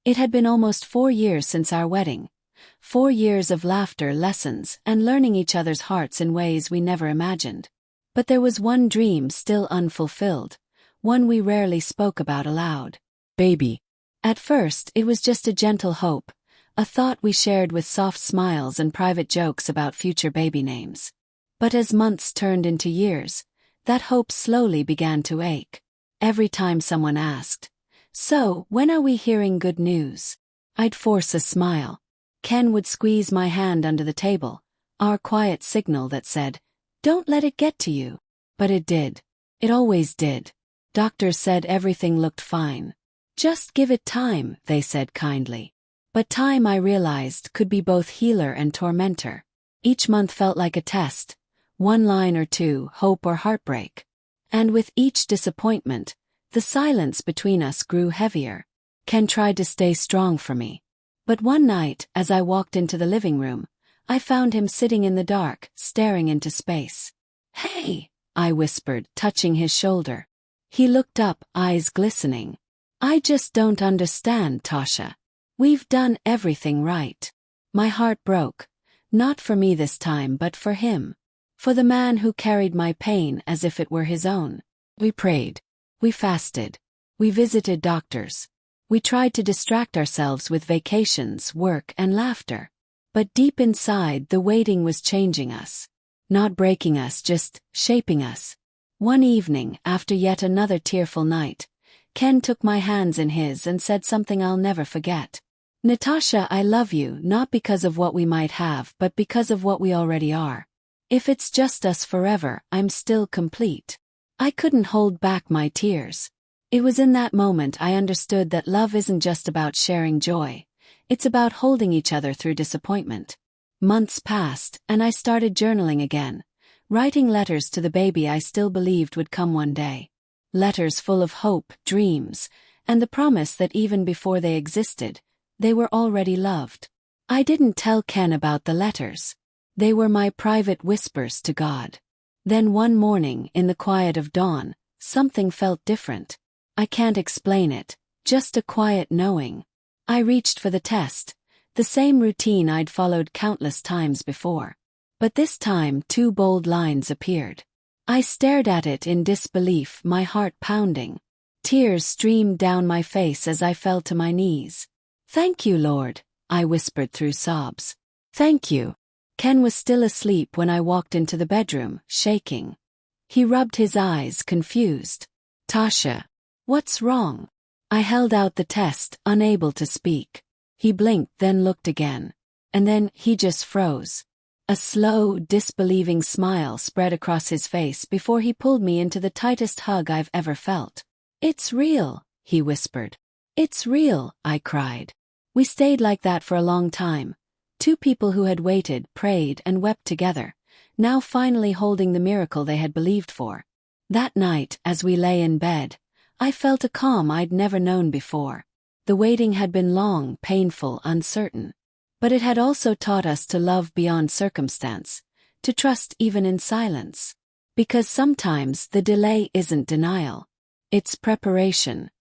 It had been almost 4 years since our wedding. 4 years of laughter, lessons, and learning each other's hearts in ways we never imagined. But there was one dream still unfulfilled, one we rarely spoke about aloud. Baby. At first, it was just a gentle hope, a thought we shared with soft smiles and private jokes about future baby names. But as months turned into years, that hope slowly began to ache. Every time someone asked, "So, when are we hearing good news?" I'd force a smile. Ken would squeeze my hand under the table, our quiet signal that said, "Don't let it get to you." But it did. It always did. Doctors said everything looked fine. Just give it time, they said kindly. But time, I realized, could be both healer and tormentor. Each month felt like a test, one line or two, hope or heartbreak. And with each disappointment, the silence between us grew heavier. Ken tried to stay strong for me. But one night, as I walked into the living room, I found him sitting in the dark, staring into space. "Hey," I whispered, touching his shoulder. He looked up, eyes glistening. "I just don't understand, Tasha. We've done everything right." My heart broke, not for me this time but for him. For the man who carried my pain as if it were his own. We prayed. We fasted. We visited doctors. We tried to distract ourselves with vacations, work, and laughter. But deep inside, the waiting was changing us. Not breaking us, just shaping us. One evening, after yet another tearful night, Ken took my hands in his and said something I'll never forget. "Natasha, I love you, not because of what we might have, but because of what we already are. If it's just us forever, I'm still complete." I couldn't hold back my tears. It was in that moment I understood that love isn't just about sharing joy. It's about holding each other through disappointment. Months passed, and I started journaling again, writing letters to the baby I still believed would come one day. Letters full of hope, dreams, and the promise that even before they existed, they were already loved. I didn't tell Ken about the letters. They were my private whispers to God. Then one morning, in the quiet of dawn, something felt different. I can't explain it, just a quiet knowing. I reached for the test, the same routine I'd followed countless times before. But this time 2 bold lines appeared. I stared at it in disbelief, my heart pounding. Tears streamed down my face as I fell to my knees. "Thank you, Lord," I whispered through sobs. "Thank you." Ken was still asleep when I walked into the bedroom, shaking. He rubbed his eyes, confused. "Tasha, what's wrong?" I held out the test, unable to speak. He blinked, then looked again. And then he just froze. A slow, disbelieving smile spread across his face before he pulled me into the tightest hug I've ever felt. "It's real," he whispered. "It's real," I cried. We stayed like that for a long time. 2 people who had waited, prayed, and wept together, now finally holding the miracle they had believed for. That night, as we lay in bed, I felt a calm I'd never known before. The waiting had been long, painful, uncertain. But it had also taught us to love beyond circumstance, to trust even in silence. Because sometimes the delay isn't denial. It's preparation.